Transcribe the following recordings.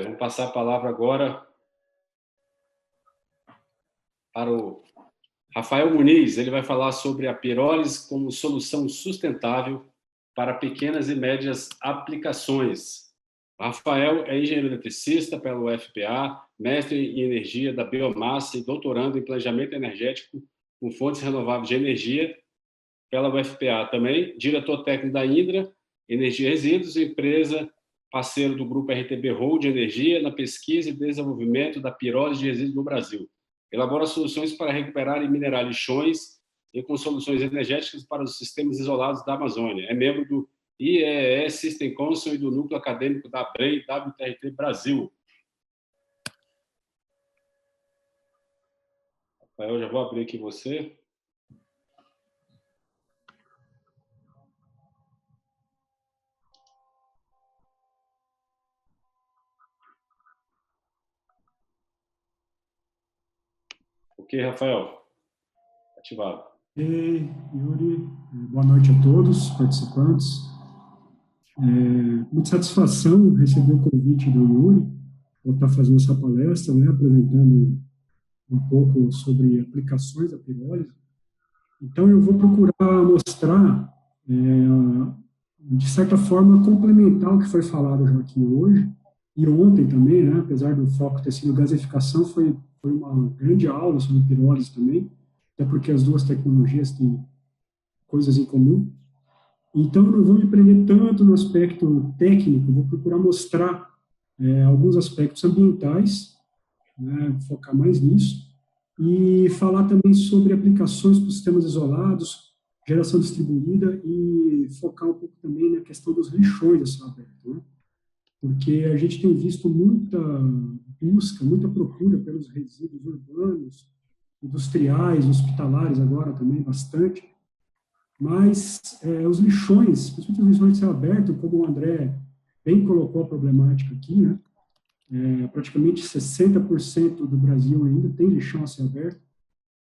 Vamos passar a palavra agora para o Rafael Muniz. Ele vai falar sobre a pirólise como solução sustentável para pequenas e médias aplicações. O Rafael é engenheiro eletricista pelo UFPA, mestre em energia da biomassa e doutorando em planejamento energético com fontes renováveis de energia pela UFPA também, diretor técnico da Indra Energia Resíduos, empresa parceiro do grupo RTB Hold de Energia na pesquisa e desenvolvimento da pirólise de resíduos no Brasil. Elabora soluções para recuperar e minerar lixões e com soluções energéticas para os sistemas isolados da Amazônia. É membro do IEE System Council e do núcleo acadêmico da ABREM WTRT Brasil. Rafael, já vou abrir aqui você. Ok, Rafael. Ativado. Ei, Yuri, boa noite a todos os participantes. Muita satisfação receber o convite do Yuri para estar fazendo essa palestra, né, apresentando um pouco sobre aplicações da pirólise. Então, eu vou procurar mostrar, de certa forma, complementar o que foi falado já aqui hoje, e ontem também, né, apesar do foco ter sido gasificação, foi uma grande aula sobre pirólise também, até porque as duas tecnologias têm coisas em comum. Então, eu não vou me prender tanto no aspecto técnico, vou procurar mostrar alguns aspectos ambientais, né, focar mais nisso, e falar também sobre aplicações para sistemas isolados, geração distribuída, e focar um pouco também na questão dos lixões a céu aberto, né? Porque a gente tem visto muita busca, muita procura pelos resíduos urbanos, industriais, hospitalares agora também bastante, mas os lixões, principalmente os lixões de céu aberto, como o André bem colocou a problemática aqui, né? Praticamente 60% do Brasil ainda tem lixão a céu aberto,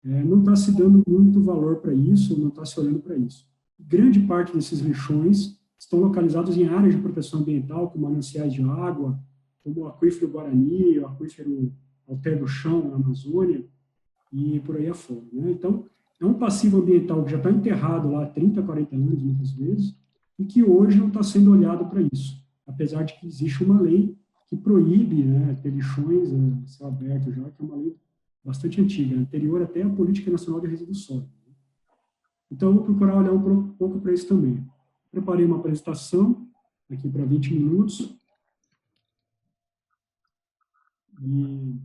não está se dando muito valor para isso, não está se olhando para isso. Grande parte desses lixões estão localizados em áreas de proteção ambiental, como mananciais de água, como o aquífero Guarani, o aquífero Alter do Chão, na Amazônia, e por aí afora, né? Então, é um passivo ambiental que já está enterrado lá há 30, 40 anos, muitas vezes, e que hoje não está sendo olhado para isso, apesar de que existe uma lei que proíbe, né, ter lixões a céu aberto já, que é uma lei bastante antiga, anterior até à Política Nacional de Resíduos Sólidos. Então, eu vou procurar olhar um pouco para isso também. Preparei uma apresentação aqui para 20 minutos. E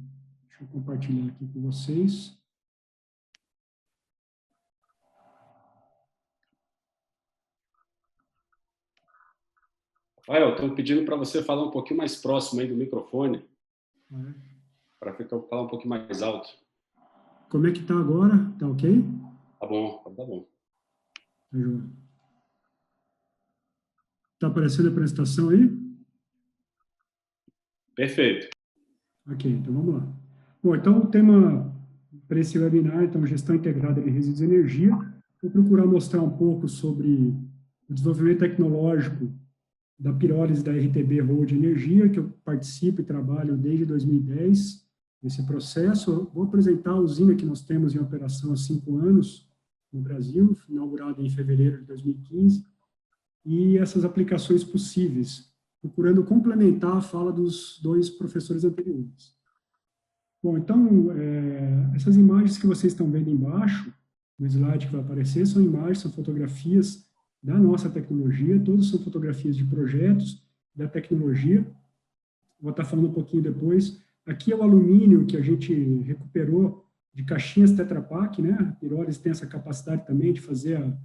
deixa eu compartilhar aqui com vocês. Rafael, estou pedindo para você falar um pouquinho mais próximo aí do microfone, para falar um pouquinho mais alto. Como é que está agora? Tá ok? Tá bom, tá bom. Está aparecendo a apresentação aí? Perfeito. Ok, então vamos lá. Bom, então o tema para esse webinar, então, gestão integrada de resíduos de energia. Vou procurar mostrar um pouco sobre o desenvolvimento tecnológico da pirólise da RTB Hold de Energia, que eu participo e trabalho desde 2010 nesse processo. Eu vou apresentar a usina que nós temos em operação há 5 anos no Brasil, inaugurada em fevereiro de 2015, e essas aplicações possíveis, procurando complementar a fala dos dois professores anteriores. Bom, então, essas imagens que vocês estão vendo embaixo, no slide que vai aparecer, são imagens, são fotografias da nossa tecnologia, todas são fotografias de projetos da tecnologia. Vou estar falando um pouquinho depois. Aqui é o alumínio que a gente recuperou de caixinhas Tetra Pak, né? A pirólise tem essa capacidade também de fazer a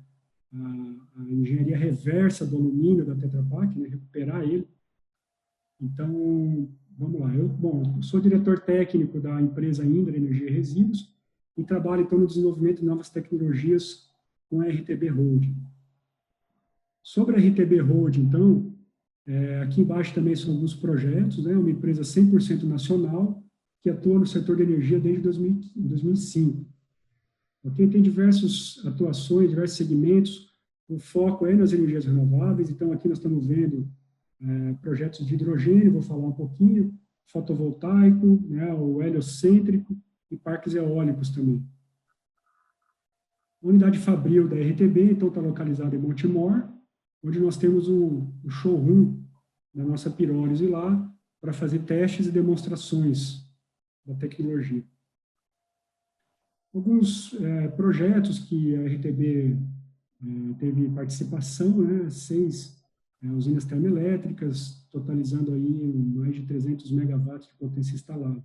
engenharia reversa do alumínio da Tetra Pak, né? Recuperar ele. Então, vamos lá. Eu sou diretor técnico da empresa Indra Energia Resíduos e trabalho, então, no desenvolvimento de novas tecnologias com a RTB Hold. Sobre a RTB Hold, então, aqui embaixo também são alguns projetos, né? Uma empresa 100% nacional que atua no setor de energia desde 2005. Okay? Tem diversas atuações, diversos segmentos. O foco é nas energias renováveis. Então, aqui nós estamos vendo projetos de hidrogênio, vou falar um pouquinho, fotovoltaico, né, o heliocêntrico e parques eólicos também. A unidade fabril da RTB, então, está localizada em Montemor, onde nós temos o showroom da nossa pirólise lá, para fazer testes e demonstrações da tecnologia. Alguns projetos que a RTB teve participação, né, 6 usinas termoelétricas, totalizando aí mais de 300 megawatts de potência instalada.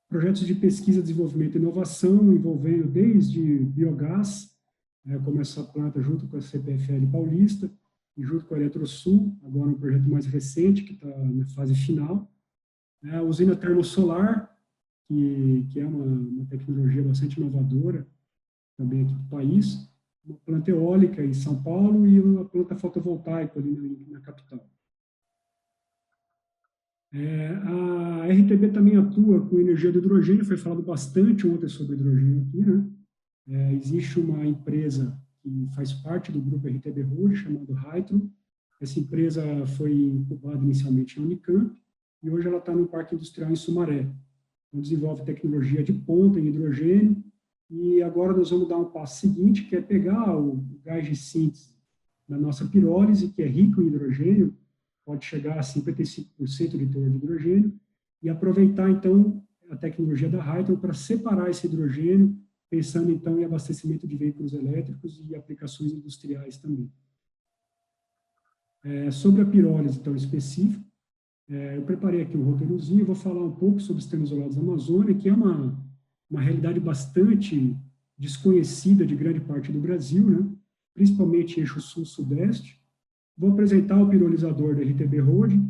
Projetos de pesquisa, desenvolvimento e inovação, envolvendo desde biogás, como essa planta junto com a CPFL Paulista, e junto com a Eletrosul, agora um projeto mais recente, que está na fase final. A usina termosolar, que é uma tecnologia bastante inovadora, também aqui do país, uma planta eólica em São Paulo e uma planta fotovoltaica ali na capital. A RTB também atua com energia de hidrogênio, foi falado bastante ontem sobre hidrogênio aqui, né? Existe uma empresa que faz parte do grupo RTB Road, chamada Hytron. Essa empresa foi incubada inicialmente na Unicamp e hoje ela está no Parque Industrial em Sumaré. Então, desenvolve tecnologia de ponta em hidrogênio e agora nós vamos dar um passo seguinte, que é pegar o gás de síntese da nossa pirólise, que é rico em hidrogênio, pode chegar a 55% de teor de hidrogênio, e aproveitar, então, a tecnologia da Hytron para separar esse hidrogênio, pensando, então, em abastecimento de veículos elétricos e aplicações industriais também. Sobre a pirólise, então, específico, eu preparei aqui um roteirozinho, vou falar um pouco sobre os sistemas isolados da Amazônia, que é uma realidade bastante desconhecida de grande parte do Brasil, né? Principalmente eixo sul-sudeste. Vou apresentar o pirolizador da RTB Road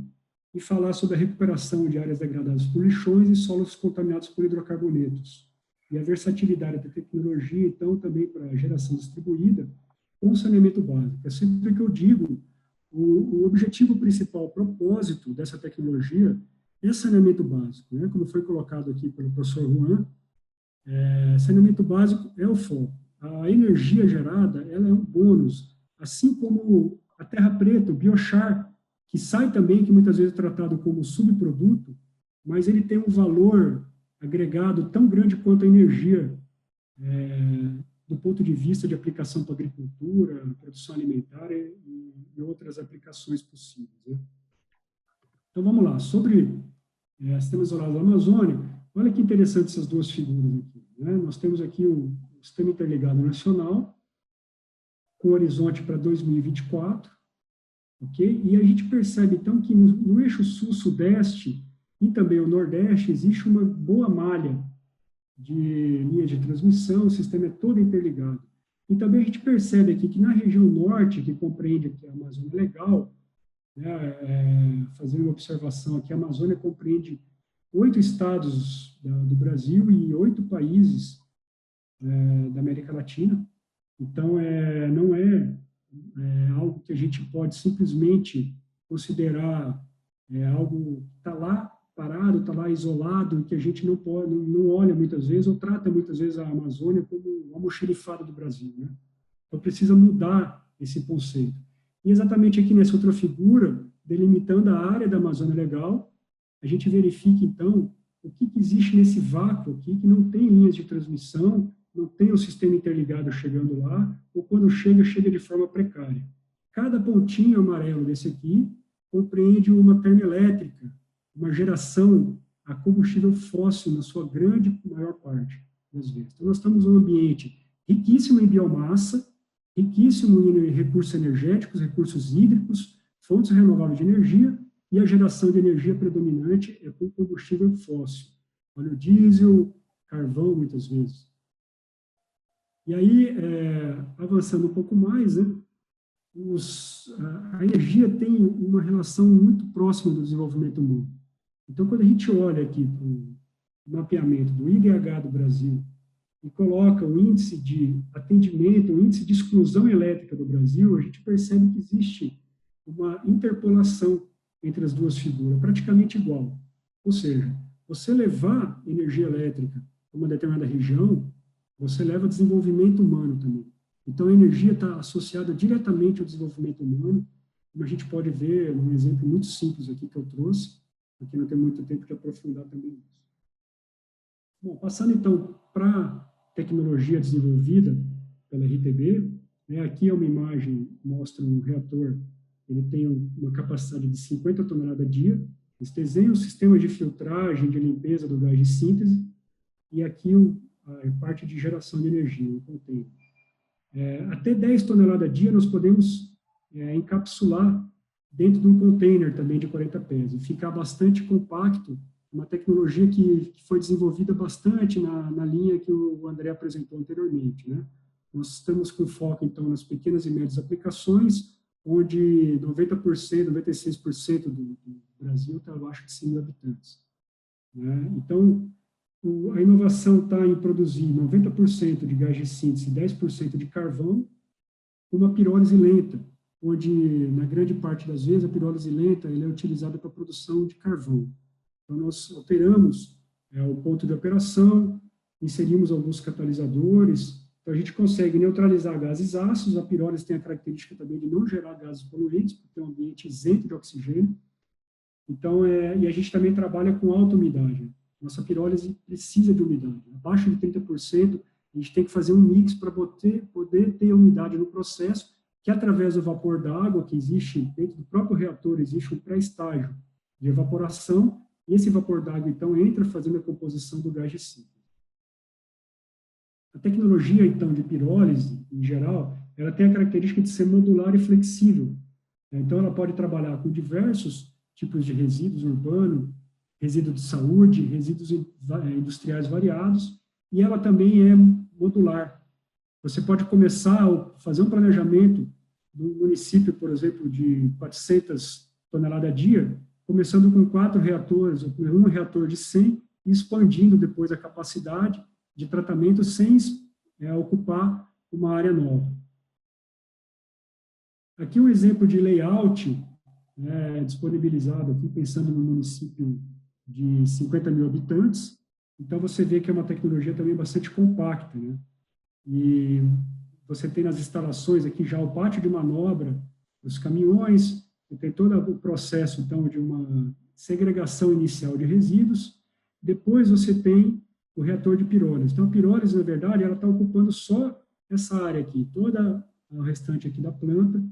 e falar sobre a recuperação de áreas degradadas por lixões e solos contaminados por hidrocarbonetos. E a versatilidade da tecnologia, então, também para geração distribuída com saneamento básico. É sempre que eu digo, o objetivo principal, o propósito dessa tecnologia é saneamento básico, né? Como foi colocado aqui pelo professor Juan, saneamento básico é o foco. A energia gerada, ela é um bônus, assim como a terra preta, o biochar, que sai também, que muitas vezes é tratado como subproduto, mas ele tem um valor agregado tão grande quanto a energia, do ponto de vista de aplicação para a agricultura, produção alimentar e outras aplicações possíveis, né? Então, vamos lá. Sobre sistemas isolados da Amazônia, olha que interessante essas duas figuras aqui, né? Nós temos aqui o Sistema Interligado Nacional, com horizonte para 2024, ok? E a gente percebe, então, que no eixo sul-sudeste e também o nordeste existe uma boa malha de linhas de transmissão, o sistema é todo interligado. E também a gente percebe aqui que na região norte, que compreende aqui a Amazônia Legal, né, fazendo uma observação aqui, a Amazônia compreende 8 estados do Brasil e 8 países da América Latina. Então, não é algo que a gente pode simplesmente considerar algo que está lá parado, está lá isolado, e que a gente não olha muitas vezes, ou trata muitas vezes a Amazônia como o almoxerifado do Brasil, né? Então, precisa mudar esse conceito. E exatamente aqui nessa outra figura, delimitando a área da Amazônia Legal, a gente verifica, então, o que existe nesse vácuo aqui, que não tem linhas de transmissão, não tem o sistema interligado chegando lá, ou quando chega de forma precária. Cada pontinho amarelo desse aqui compreende uma termoelétrica, uma geração a combustível fóssil na sua grande maior parte das vezes. Então, nós estamos num ambiente riquíssimo em biomassa, riquíssimo em recursos energéticos, recursos hídricos, fontes renováveis de energia, e a geração de energia predominante é com combustível fóssil, óleo diesel, carvão, muitas vezes. E aí, avançando um pouco mais, né, a energia tem uma relação muito próxima do desenvolvimento humano. Então, quando a gente olha aqui para o mapeamento do IDH do Brasil e coloca o índice de atendimento, o índice de exclusão elétrica do Brasil, a gente percebe que existe uma interpolação entre as duas figuras, praticamente igual. Ou seja, você levar energia elétrica para uma determinada região, você leva desenvolvimento humano também. Então, a energia está associada diretamente ao desenvolvimento humano, como a gente pode ver num exemplo muito simples aqui que eu trouxe, aqui não tem muito tempo de aprofundar também isso. Bom, passando então para a tecnologia desenvolvida pela RTB, né, aqui é uma imagem que mostra um reator, ele tem uma capacidade de 50 toneladas dia. Eles desenham o sistema de filtragem, de limpeza do gás de síntese, e aqui a parte de geração de energia, o container. Até 10 toneladas dia nós podemos encapsular dentro de um container também de 40 pés, e ficar bastante compacto, uma tecnologia que foi desenvolvida bastante na linha que o André apresentou anteriormente, né? Nós estamos com foco, então, nas pequenas e médias aplicações, onde 90%, 96% do Brasil está abaixo de 100 mil habitantes, né? Então, a inovação está em produzir 90% de gás de síntese e 10% de carvão, uma pirólise lenta, onde, na grande parte das vezes, a pirólise lenta ela é utilizada para a produção de carvão. Então, nós alteramos o ponto de operação, inserimos alguns catalisadores, então a gente consegue neutralizar gases ácidos. A pirólise tem a característica também de não gerar gases poluentes, porque é um ambiente isento de oxigênio. Então, e a gente também trabalha com alta umidade. Nossa pirólise precisa de umidade. Abaixo de 30%, a gente tem que fazer um mix para poder ter umidade no processo, que através do vapor d'água, que existe dentro do próprio reator, existe um pré-estágio de evaporação, e esse vapor d'água, então, entra fazendo a composição do gás de síntese. A tecnologia, então, de pirólise, em geral, ela tem a característica de ser modular e flexível. Então, ela pode trabalhar com diversos tipos de resíduos urbanos, resíduos de saúde, resíduos industriais variados, e ela também é modular. Você pode começar a fazer um planejamento do município, por exemplo, de 400 toneladas a dia, começando com 4 reatores, ou com um reator de 100, e expandindo depois a capacidade de tratamento sem ocupar uma área nova. Aqui um exemplo de layout disponibilizado aqui, pensando no município de 50 mil habitantes. Então, você vê que é uma tecnologia também bastante compacta, né? E você tem nas instalações aqui já o pátio de manobra dos caminhões, você tem todo o processo, então, de uma segregação inicial de resíduos. Depois você tem o reator de pirólise. Então, a pirólise, na verdade, ela está ocupando só essa área aqui, toda o restante aqui da planta.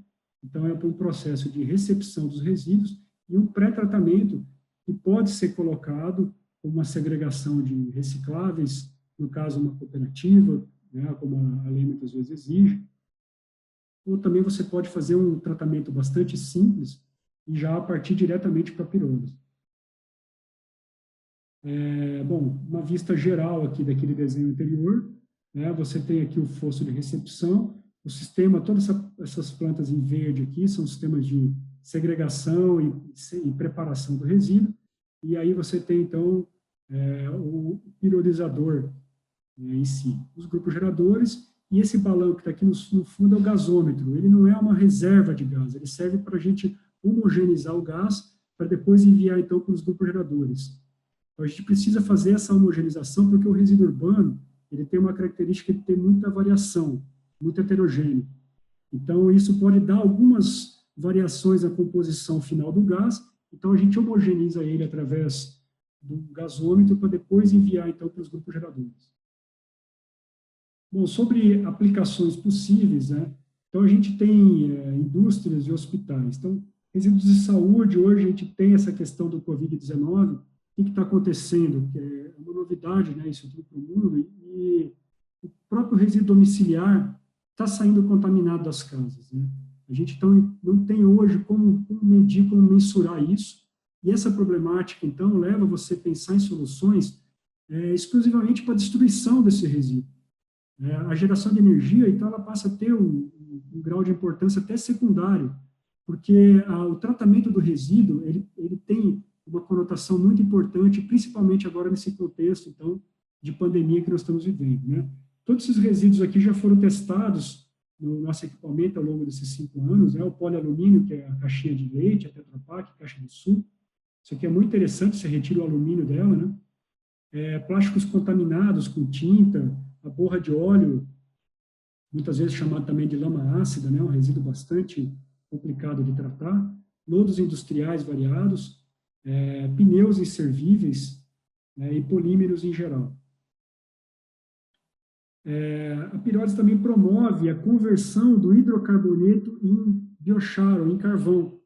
Então, é para um processo de recepção dos resíduos e um pré-tratamento que pode ser colocado como uma segregação de recicláveis, no caso, uma cooperativa, né, como a lei muitas vezes exige. Ou também você pode fazer um tratamento bastante simples e já partir diretamente para a pirólise. Bom, uma vista geral aqui daquele desenho anterior, né, você tem aqui o fosso de recepção, o sistema, todas essas plantas em verde aqui são sistemas de segregação e preparação do resíduo, e aí você tem, então, o pirolizador em si, os grupos geradores, e esse balão que está aqui no fundo é o gasômetro. Ele não é uma reserva de gás, ele serve para a gente homogeneizar o gás, para depois enviar, então, para os grupos geradores. Então, a gente precisa fazer essa homogeneização, porque o resíduo urbano ele tem uma característica de ter muita variação, muito heterogêneo. Então, isso pode dar algumas variações na composição final do gás. Então, a gente homogeneiza ele através do gasômetro para depois enviar, então, para os grupos geradores. Bom, sobre aplicações possíveis, né? Então, a gente tem indústrias e hospitais. Então, resíduos de saúde, hoje a gente tem essa questão do Covid-19. O que está acontecendo? Que é uma novidade, né, isso tudo para o mundo, e o próprio resíduo domiciliar está saindo contaminado das casas, né? A gente então, não tem hoje como medir, como mensurar isso, e essa problemática, então, leva você a pensar em soluções exclusivamente para a destruição desse resíduo. A geração de energia, então, ela passa a ter um grau de importância até secundário, porque o tratamento do resíduo, ele tem uma conotação muito importante, principalmente agora nesse contexto, então, de pandemia que nós estamos vivendo, né? Todos esses resíduos aqui já foram testados no nosso equipamento ao longo desses 5 anos, né? O polialumínio, que é a caixinha de leite, a Tetra Pak, a caixa de suco. Isso aqui é muito interessante, você retira o alumínio dela, né? Plásticos contaminados com tinta, a borra de óleo, muitas vezes chamado também de lama ácida, né? Um resíduo bastante complicado de tratar, lodos industriais variados, pneus inservíveis, e polímeros em geral. A pirólise também promove a conversão do hidrocarboneto em biochar, em carvão.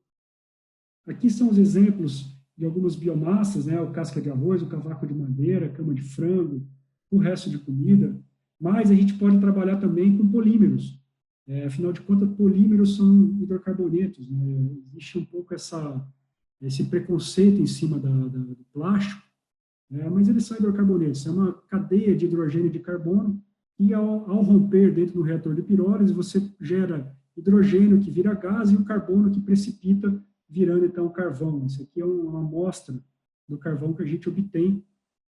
Aqui são os exemplos de algumas biomassas, o casca de arroz, o cavaco de madeira, a cama de frango, o resto de comida, mas a gente pode trabalhar também com polímeros. Afinal de contas, polímeros são hidrocarbonetos. Existe um pouco esse preconceito em cima do plástico, mas eles são hidrocarbonetos. É uma cadeia de hidrogênio e de carbono e, ao romper dentro do reator de pirólise, você gera hidrogênio que vira gás e o carbono que precipita, virando, então, carvão. Isso aqui é uma amostra do carvão que a gente obtém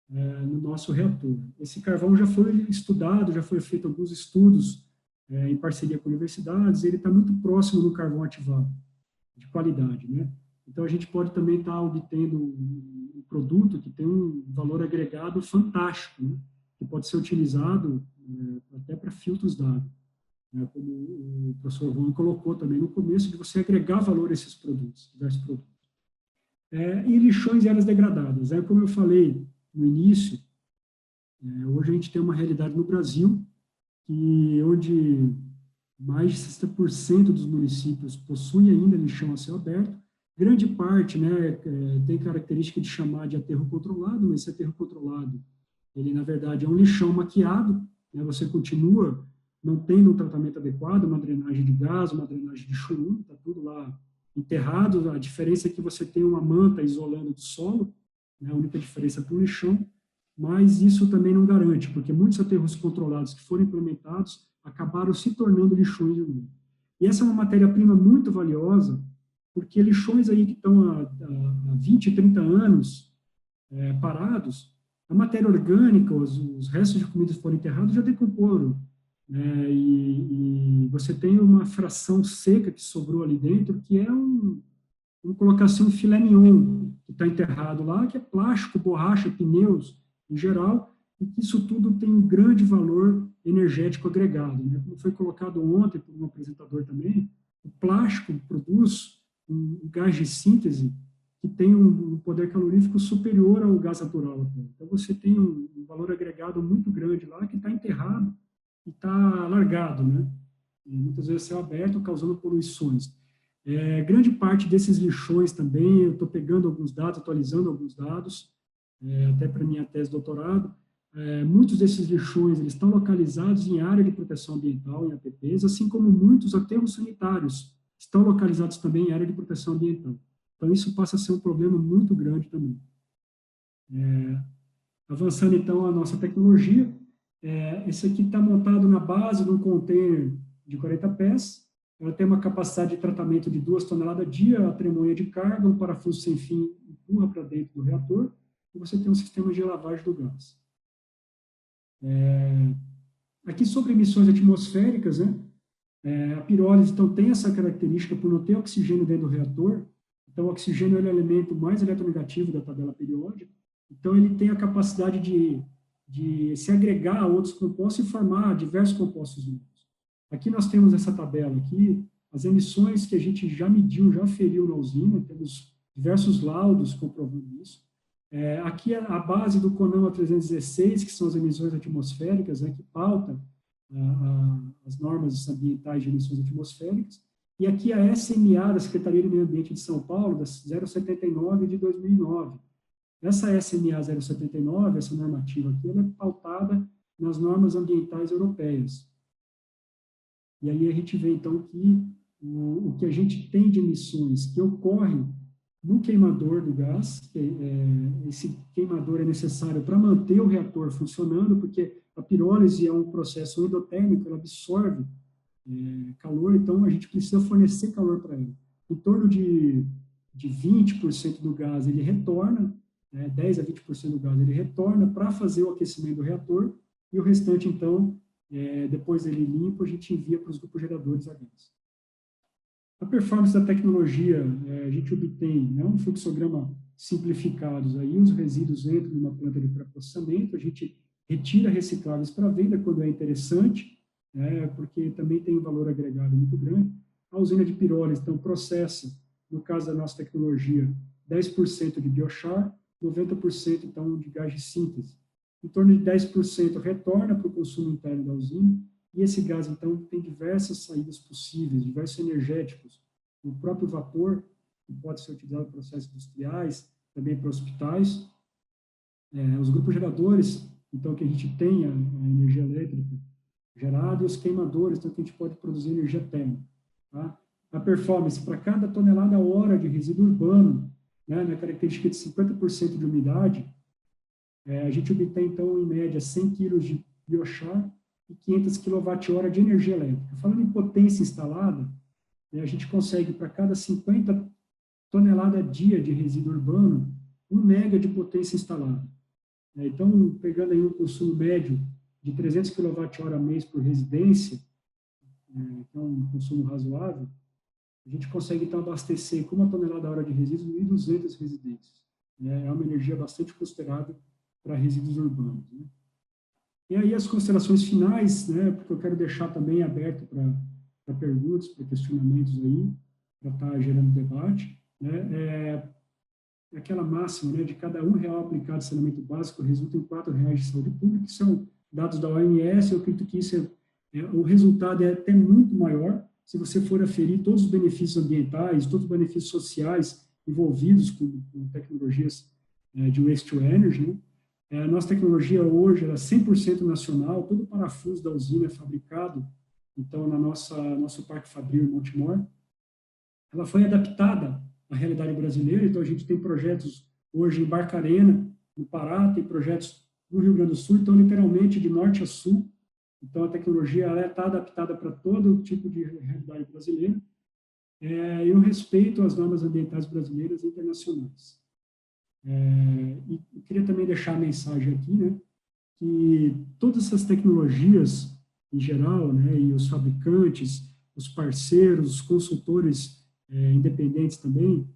no nosso reator. Esse carvão já foi estudado, já foi feito alguns estudos em parceria com universidades, ele está muito próximo do carvão ativado, de qualidade, Então, a gente pode também estar obtendo um produto que tem um valor agregado fantástico, que pode ser utilizado até para filtros d'água, como o professor Juan colocou também no começo, de você agregar valor a esses produtos, diversos produtos. E lixões e áreas degradadas. Como eu falei no início, hoje a gente tem uma realidade no Brasil onde mais de 60% dos municípios possuem ainda lixão a céu aberto. Grande parte tem característica de chamar de aterro controlado, mas esse aterro controlado, ele na verdade é um lixão maquiado, você continua não tendo um tratamento adequado, uma drenagem de gás, uma drenagem de churume, está tudo lá enterrado. A diferença é que você tem uma manta isolando do solo, a única diferença para o lixão, mas isso também não garante, porque muitos aterros controlados que foram implementados acabaram se tornando lixões de novo. E essa é uma matéria-prima muito valiosa, porque lixões aí que estão há 20, 30 anos parados, a matéria orgânica, os restos de comida que foram enterrados já decomporam. E você tem uma fração seca que sobrou ali dentro, que é vamos colocar assim, um filé mignon que está enterrado lá, que é plástico, borracha, pneus, em geral, e que isso tudo tem um grande valor energético agregado. Como foi colocado ontem por um apresentador também, o plástico produz um gás de síntese que tem um poder calorífico superior ao gás natural. Então, você tem um valor agregado muito grande lá, que está enterrado e está largado, E muitas vezes céu aberto, causando poluições. Grande parte desses lixões também, eu estou pegando alguns dados, atualizando alguns dados, até para minha tese de doutorado, muitos desses lixões eles estão localizados em área de proteção ambiental, em APPs, assim como muitos aterros sanitários estão localizados também em área de proteção ambiental. Então, isso passa a ser um problema muito grande também. Avançando, então, a nossa tecnologia, esse aqui está montado na base de um container de 40 pés, ela tem uma capacidade de tratamento de 2 toneladas dia, a tremonha de carga, um parafuso sem fim empurra para dentro do reator, e você tem um sistema de lavagem do gás. Aqui sobre emissões atmosféricas, a pirólise então, tem essa característica por não ter oxigênio dentro do reator, então o oxigênio é o elemento mais eletronegativo da tabela periódica, então ele tem a capacidade de se agregar a outros compostos e formar diversos compostos novos. Aqui nós temos essa tabela aqui, as emissões que a gente já mediu, já aferiu na usina, temos diversos laudos comprovando isso. Aqui a base do CONAMA 316, que são as emissões atmosféricas, que pauta as normas ambientais de emissões atmosféricas. E aqui a SMA, da Secretaria de Meio Ambiente de São Paulo, da 079 de 2009. Essa SMA 079, essa normativa aqui, ela é pautada nas normas ambientais europeias. E aí a gente vê, então, que o que a gente tem de emissões que ocorrem no queimador do gás, esse queimador é necessário para manter o reator funcionando, porque a pirólise é um processo endotérmico, ela absorve calor, então a gente precisa fornecer calor para ela. Em torno de 20% do gás ele retorna, 10 a 20% do gás ele retorna para fazer o aquecimento do reator, e o restante, então, depois ele limpo, a gente envia para os grupos geradores a gás. A performance da tecnologia, a gente obtém um fluxograma simplificado, aí os resíduos entram numa planta de pré-processamento, a gente retira recicláveis para venda quando é interessante, porque também tem um valor agregado muito grande. A usina de pirólise, então, processa, no caso da nossa tecnologia, 10% de biochar, 90% então de gás de síntese. Em torno de 10% retorna para o consumo interno da usina, e esse gás, então, tem diversas saídas possíveis, diversos energéticos. O próprio vapor, que pode ser utilizado em processos industriais, também para hospitais. Os grupos geradores, então, que a gente tem a energia elétrica gerada, e os queimadores, então, que a gente pode produzir energia térmica. Tá? A performance, para cada tonelada hora de resíduo urbano, né, na característica de 50% de umidade, a gente obtém, então, em média, 100 kg de biochar e 500 kWh de energia elétrica. Falando em potência instalada, a gente consegue, para cada 50 toneladas dia de resíduo urbano, 1 mega de potência instalada. Então, pegando aí um consumo médio de 300 kWh mês por residência, que é um consumo razoável, a gente consegue, então, abastecer com 1 tonelada hora de resíduos 1.200 residências. É uma energia bastante considerável para resíduos urbanos. Né? E aí as considerações finais, né, porque eu quero deixar também aberto para perguntas, para questionamentos aí, para estar gerando debate, né, aquela máxima, né, de cada R$1 aplicado em saneamento básico resulta em R$4 de saúde pública, que são dados da OMS. Eu acredito que isso o resultado é até muito maior, se você for aferir todos os benefícios ambientais, todos os benefícios sociais envolvidos com tecnologias de waste to energy. Né? A nossa tecnologia hoje é 100% nacional, todo o parafuso da usina é fabricado, então, na nosso Parque Fabril em Montemor. Ela foi adaptada à realidade brasileira, então a gente tem projetos hoje em Barcarena, no Pará, tem projetos no Rio Grande do Sul, então, literalmente, de norte a sul. Então, a tecnologia está adaptada para todo tipo de realidade brasileira. E eu respeito as normas ambientais brasileiras e internacionais. E eu queria também deixar a mensagem aqui, né, que todas essas tecnologias, em geral, né, e os fabricantes, os parceiros, os consultores independentes também,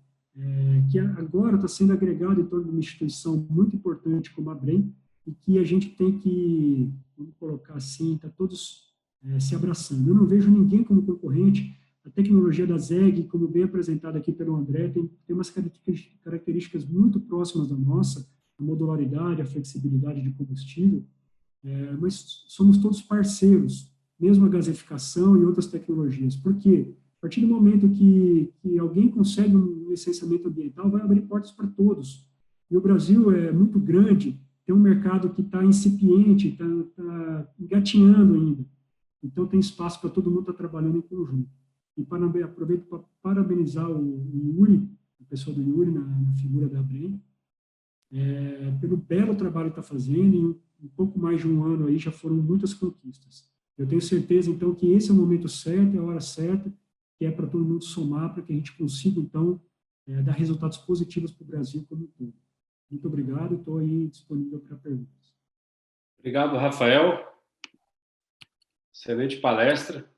que agora está sendo agregado em torno de uma instituição muito importante como a Brem, e que a gente tem que, vamos colocar assim, tá todos se abraçando. Eu não vejo ninguém como concorrente. A tecnologia da ZEG, como bem apresentada aqui pelo André, tem umas características muito próximas da nossa, a modularidade, a flexibilidade de combustível, mas somos todos parceiros, mesmo a gaseificação e outras tecnologias. Por quê? A partir do momento que alguém consegue um licenciamento ambiental, vai abrir portas para todos. E o Brasil é muito grande, tem um mercado que está incipiente, está engatinhando ainda. Então, tem espaço para todo mundo estar trabalhando em conjunto. E aproveito para parabenizar o Yuri, a pessoa do Yuri, na figura da Brem, pelo belo trabalho que está fazendo. Em um pouco mais de um ano aí já foram muitas conquistas. Eu tenho certeza, então, que esse é o momento certo, é a hora certa, que é para todo mundo somar, para que a gente consiga, então, dar resultados positivos para o Brasil como um todo. Muito obrigado, estou aí disponível para perguntas. Obrigado, Rafael. Excelente palestra.